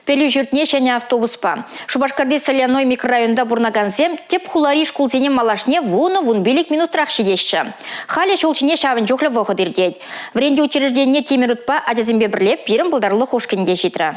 Пелю жүртне және автобуспа. Шубашкарды соляной микрорайонда бурнаганзем, теп хулари шкулзене малашне вун белик минутрах шидешші. Халі шолчине шавын жоклы вғыдырдет. Вренде учреждение темирутпа адязембе бірлеп, пирім бұлдарлы хошкінде житра.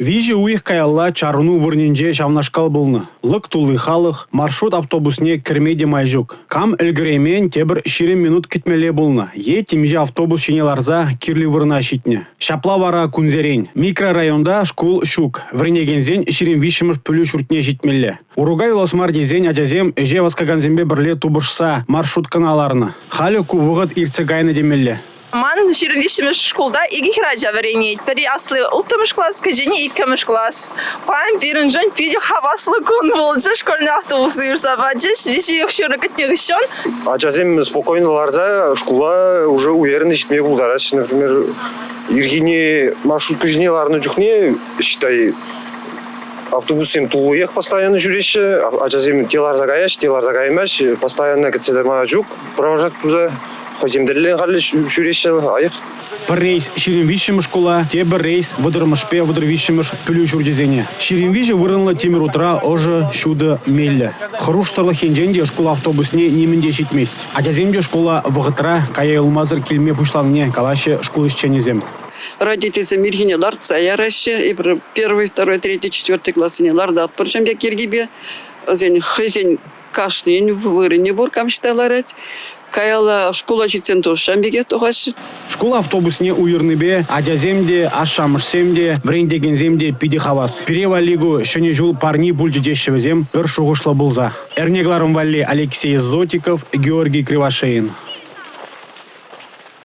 Вижи уих каялла чарну вырнинже шавнашкал болны. Лык тулы халық, маршрут автобусне кірмейде майжук. Кам үлгіремен тебір 20 минут кетмеле болны. Темеже автобус шенеларза кирлі вырна шитне. Шапла вара күнзерен. Микрорайонда школ шук. Врнегензен 25 пүлі шүртне житмеле. Уругай лосмар дезен адязем эже васкаганзембе бірле тубышса маршрут каналарны. Халі кувығыт ирцегайны демеле. Ман ширилишimiz школда иги храджа варенье. Пери аслы ултымыш класс, кажени иккамыш класс. Пам биринжан пиди хаваслы кун болжа школьный автобус юрсаваджиш, виши юхшуры кытнегышон. Ажазем спокойныларда школа уже уверенно житмей булдараш. Например, иргине маршрут каженеларны жухне, считай, автобусем тулуех постоянно жүреше, ажазем телар загаймаш, постоянно кецедерма жук, провожат туза. Хозимдерлен халі жүреше айық. Бір рейс ширинвишіміш школа, те бір рейс выдырмышпе выдырвишіміш пүлі жүрдезене. Ширинвиші вырынлы темір утра ожы шуды мелі. Хыруш сырлы хенженде школа автобусне немінде шетмест. Адяземде школа вғытра каяйлмазыр келме пушланне калашы школ ішченезем. Родительцы миргинелар цаяраще, и 1, 2, 3, 4 классынелар да отпыршамбе кергибе. Хызен кашнен вырыне буркам шталарать. Каяла школа житсен тошамбеге тоғашы. Школа автобусне уйырныбе, адяземде, ашамышсемде, врендегенземде пиди хавас. Перевалигу шөне жул парни бульджидешевезем бір шуғышлы бұлза. Эрнегларым валли Алексей Зотиков, Георгий Кривошеин.